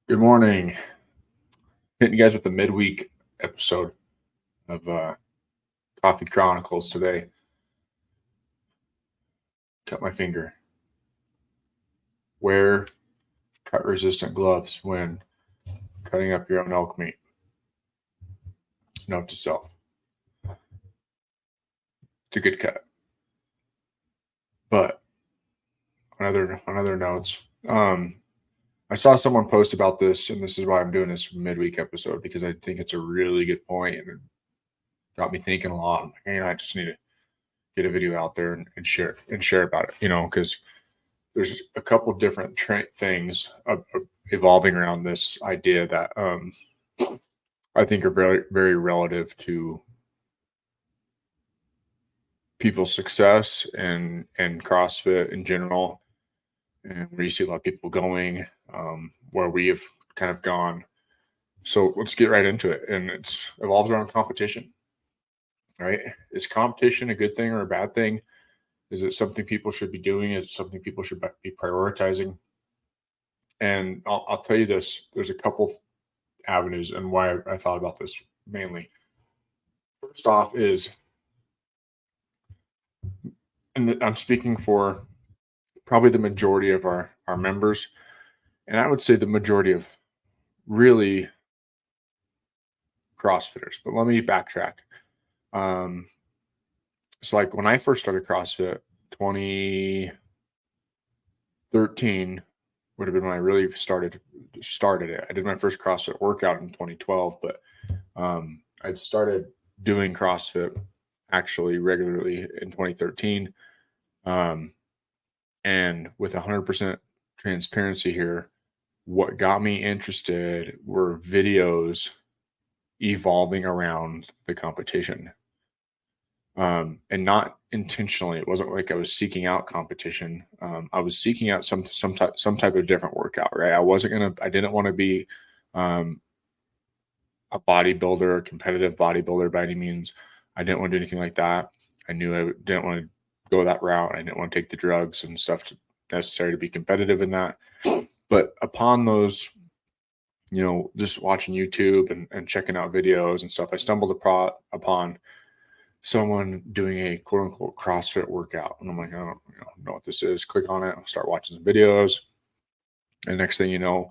Good morning. Hitting you guys with the midweek episode of Coffee Chronicles today. Cut my finger. Wear cut resistant gloves when cutting up your own elk meat. Note to self. It's a good cut. But on other notes, I saw someone post about this, and this is why I'm doing this midweek episode, because I think it's a really good point, and it got me thinking a lot. I just need to get a video out there and share about it, because there's a couple different things evolving around this idea that I think are very, very relative to people's success and CrossFit in general, and where you see a lot of people going, where we have kind of gone. So let's get right into it, and it evolves around competition. Right? Is competition a good thing or a bad thing? Is it something people should be doing? Is it something people should be prioritizing? And I'll tell you this: there's a couple avenues and why I thought about this mainly. First off is, and I'm speaking for probably the majority of our members, and I would say the majority of really CrossFitters. But let me backtrack. It's like when I first started CrossFit, 2013 would have been when I really started it. I did my first CrossFit workout in 2012, but I started doing CrossFit actually regularly in 2013. And with 100% transparency here, what got me interested were videos evolving around the competition. And not intentionally. It wasn't like I was seeking out competition. I was seeking out some type of different workout, right? I didn't want to be a bodybuilder, a competitive bodybuilder by any means. I didn't want to do anything like that. I knew I didn't want to go that route. I didn't want to take the drugs and stuff necessary to be competitive in that. But upon those, just watching YouTube and checking out videos and stuff, I stumbled upon someone doing a quote unquote CrossFit workout. And I'm like, I don't know what this is. Click on it. I'll start watching some videos. And next thing you know,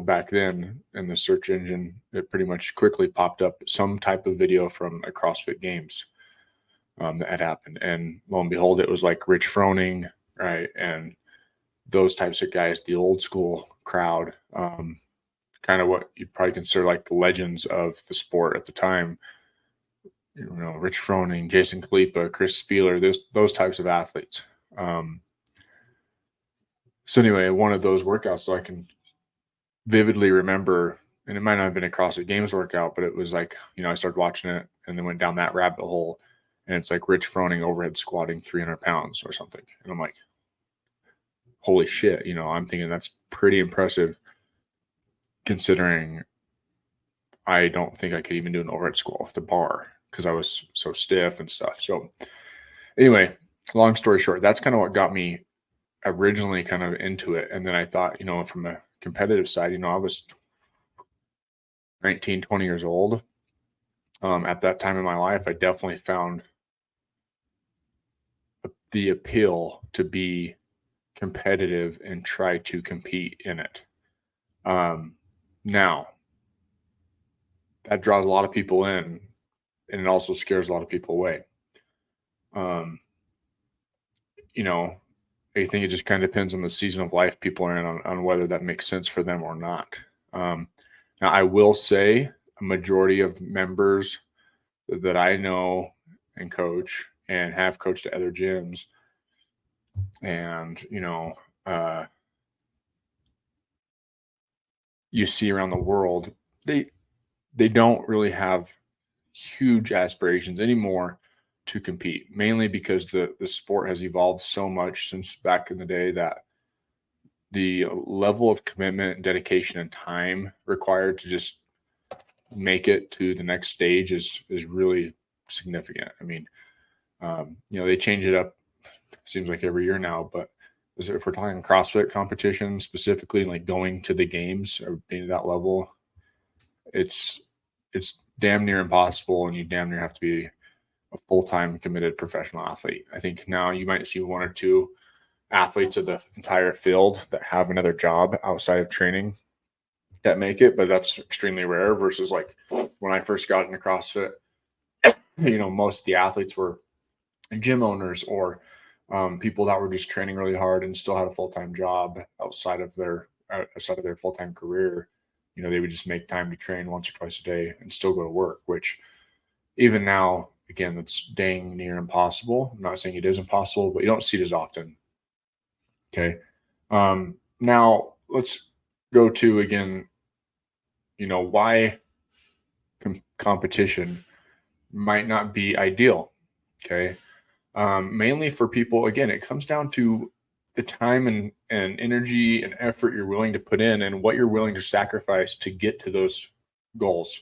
back then in the search engine, it pretty much quickly popped up some type of video from a CrossFit Games that had happened. And lo and behold, it was like Rich Froning, right? And those types of guys, the old school crowd, kind of what you'd probably consider like the legends of the sport at the time. Rich Froning, Jason Khalipa, Chris Spieler, those types of athletes. So anyway, one of those workouts, so I can vividly remember, and it might not have been a CrossFit Games workout, but it was like, I started watching it and then went down that rabbit hole, and it's like Rich Froning overhead squatting 300 pounds or something. And I'm like, holy shit, I'm thinking that's pretty impressive considering I don't think I could even do an overhead squat with the bar because I was so stiff and stuff. So anyway, long story short, that's kind of what got me originally kind of into it. And then I thought, from a competitive side, I was 19, 20 years old. At that time in my life, I definitely found the appeal to be competitive and try to compete in it. Now, that draws a lot of people in, and it also scares a lot of people away. I think it just kind of depends on the season of life people are in on whether that makes sense for them or not. Now, I will say a majority of members that I know and coach and have coached at other gyms, and you see around the world, they don't really have huge aspirations anymore to compete, mainly because the sport has evolved so much since back in the day that the level of commitment, dedication, and time required to just make it to the next stage is really significant. I mean, they change it up, seems like every year now, but if we're talking CrossFit competition specifically, like going to the games or being at that level, it's damn near impossible, and you damn near have to be a full-time committed professional athlete. I think now you might see one or two athletes of the entire field that have another job outside of training that make it, but that's extremely rare versus like when I first got into CrossFit, most of the athletes were gym owners or people that were just training really hard and still had a full-time job outside of their full-time career. They would just make time to train once or twice a day and still go to work, which even now, again, that's dang near impossible. I'm not saying it is impossible, but you don't see it as often. Okay. Now let's go to, again, why competition might not be ideal. Okay. Mainly for people, again, it comes down to the time and energy and effort you're willing to put in and what you're willing to sacrifice to get to those goals.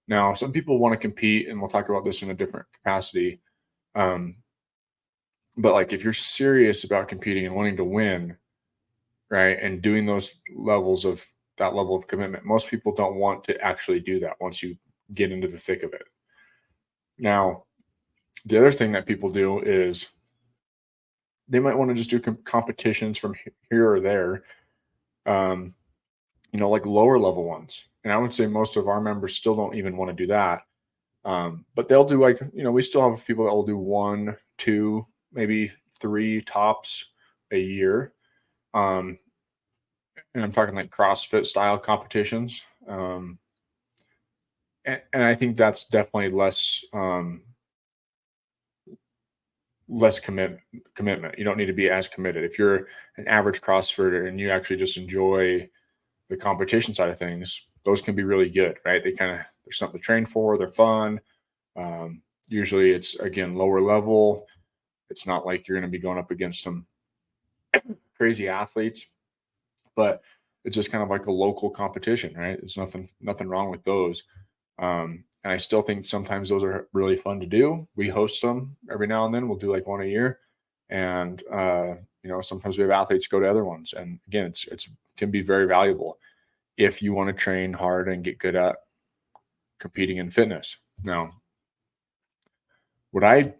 Now, some people want to compete, and we'll talk about this in a different capacity. But like if you're serious about competing and wanting to win, right, and doing that level of commitment, most people don't want to actually do that once you get into the thick of it. Now, the other thing that people do is they might want to just do competitions from here or there, like lower level ones. And I would say most of our members still don't even want to do that. But they'll do we still have people that will do 1, 2, maybe 3 tops a year. And I'm talking like CrossFit style competitions. And I think that's definitely less commitment. You don't need to be as committed. If you're an average CrossFitter and you actually just enjoy the competition side of things, those can be really good, right? There's something to train for. They're fun. Usually it's, again, lower level. It's not like you're going to be going up against some crazy athletes, but it's just kind of like a local competition, right? There's nothing wrong with those. And I still think sometimes those are really fun to do. We host them every now and then. We'll do like one a year. And, sometimes we have athletes go to other ones. And again, it's can be very valuable if you want to train hard and get good at competing in fitness. Now, what I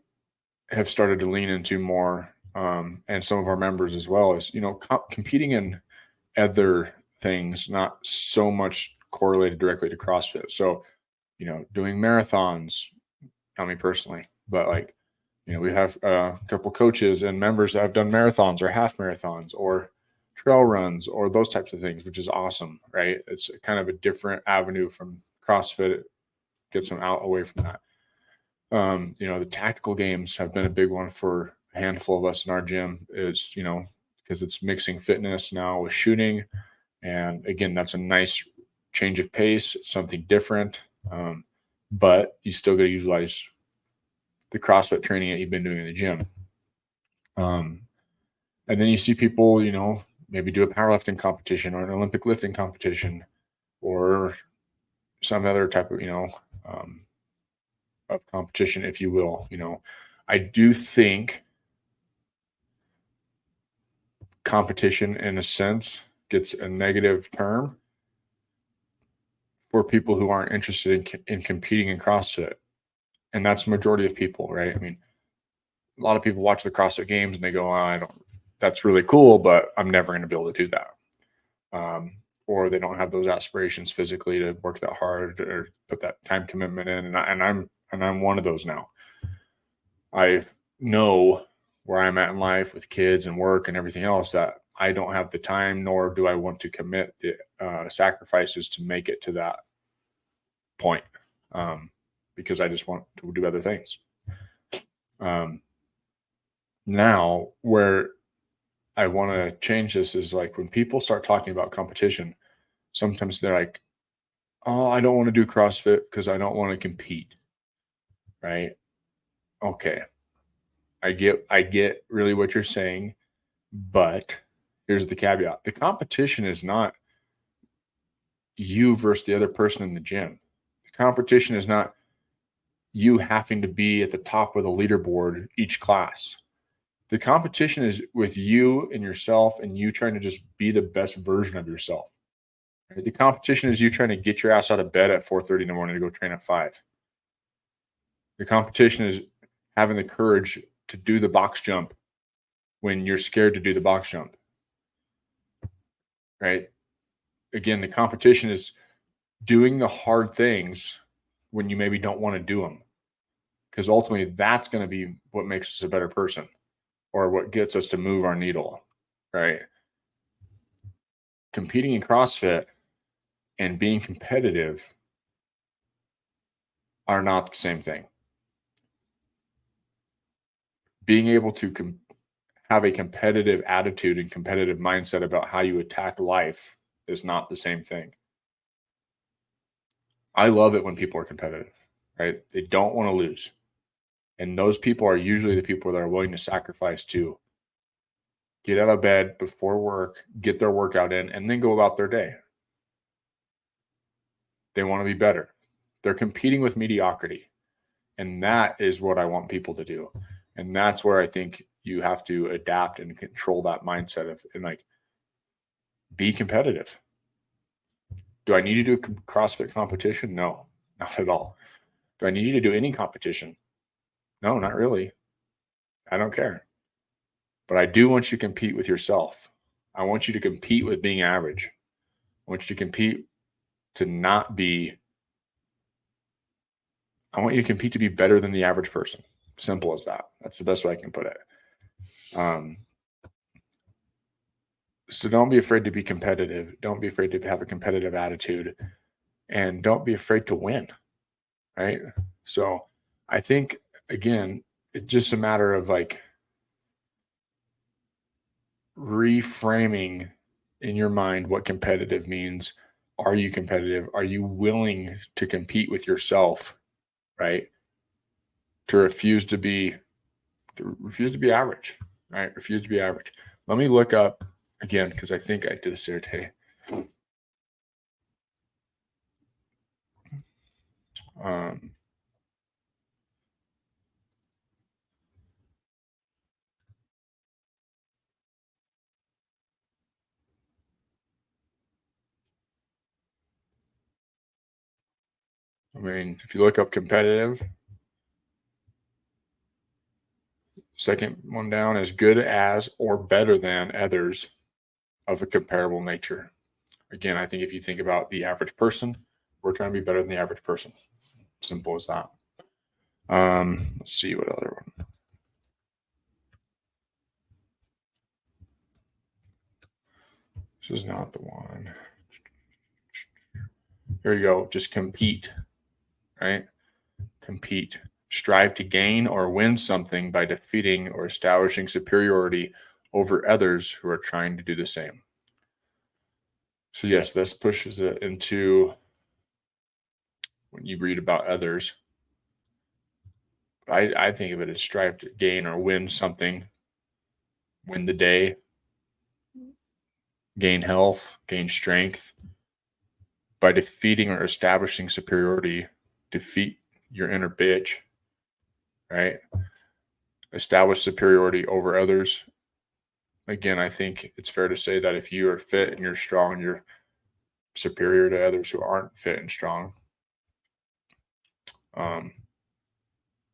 have started to lean into more, and some of our members as well, is, competing in other things, not so much correlated directly to CrossFit. So, doing marathons, not me personally, but like, we have a couple coaches and members that have done marathons or half marathons or trail runs or those types of things, which is awesome, right? It's kind of a different avenue from CrossFit. It gets them away from that. The tactical games have been a big one for a handful of us in our gym, is, because it's mixing fitness now with shooting. And again, that's a nice change of pace. It's something different. But you still got to utilize the CrossFit training that you've been doing in the gym. And then you see people, maybe do a powerlifting competition or an Olympic lifting competition or some other type of, of competition, if you will. I do think competition, in a sense, gets a negative term for people who aren't interested in competing in CrossFit. And that's the majority of people, right? I mean, a lot of people watch the CrossFit games and they go, that's really cool, but I'm never going to be able to do that. Or they don't have those aspirations physically to work that hard or put that time commitment in. And I'm one of those now. I know where I'm at in life with kids and work and everything else that I don't have the time, nor do I want to commit the sacrifices to make it to that point, because I just want to do other things. Now, where I want to change this is like when people start talking about competition, sometimes they're like, oh, I don't want to do CrossFit because I don't want to compete. Right? Okay. I get really what you're saying, but here's the caveat. The competition is not you versus the other person in the gym. The competition is not you having to be at the top of the leaderboard each class. The competition is with you and yourself and you trying to just be the best version of yourself. Right? The competition is you trying to get your ass out of bed at 4:30 in the morning to go train at 5. The competition is having the courage to do the box jump when you're scared to do the box jump. Right? Again, the competition is doing the hard things when you maybe don't want to do them. Because ultimately that's going to be what makes us a better person or what gets us to move our needle. Right? Competing in CrossFit and being competitive are not the same thing. Being able to have a competitive attitude and competitive mindset about how you attack life is not the same thing. I love it when people are competitive, right? They don't want to lose. And those people are usually the people that are willing to sacrifice to get out of bed before work, get their workout in, and then go about their day. They want to be better. They're competing with mediocrity. And that is what I want people to do. And that's where I think you have to adapt and control that mindset of and like be competitive. Do I need you to do a CrossFit competition? No, not at all. Do I need you to do any competition? No, not really. I don't care. But I do want you to compete with yourself. I want you to compete with being average. I want you to compete to not be, I want you to compete to be better than the average person. Simple as that. That's the best way I can put it. So don't be afraid to be competitive. Don't be afraid to have a competitive attitude. And don't be afraid to win. Right. So I think, again, it's just a matter of like reframing in your mind what competitive means. Are you competitive? Are you willing to compete with yourself? Right. To refuse to be average. Right. Refuse to be average. Let me look up again because I think I did this here today. I mean, if you look up competitive, second one down, as good as or better than others of a comparable nature. Again, I think if you think about the average person, we're trying to be better than the average person. Simple as that. Let's see what other one. This is not the one. Here you go. Just compete, right? Compete. Strive to gain or win something by defeating or establishing superiority over others who are trying to do the same. So yes, this pushes it into when you read about others. I think of it as strive to gain or win something, win the day, gain health, gain strength. By defeating or establishing superiority, defeat your inner bitch, right? Establish superiority over others. Again, I think it's fair to say that if you are fit and you're strong, you're superior to others who aren't fit and strong.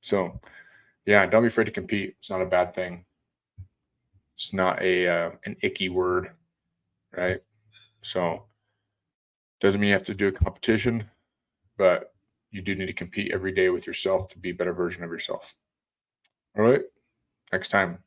So, yeah, don't be afraid to compete. It's not a bad thing. It's not an icky word, right? So, doesn't mean you have to do a competition, but you do need to compete every day with yourself to be a better version of yourself. All right, next time.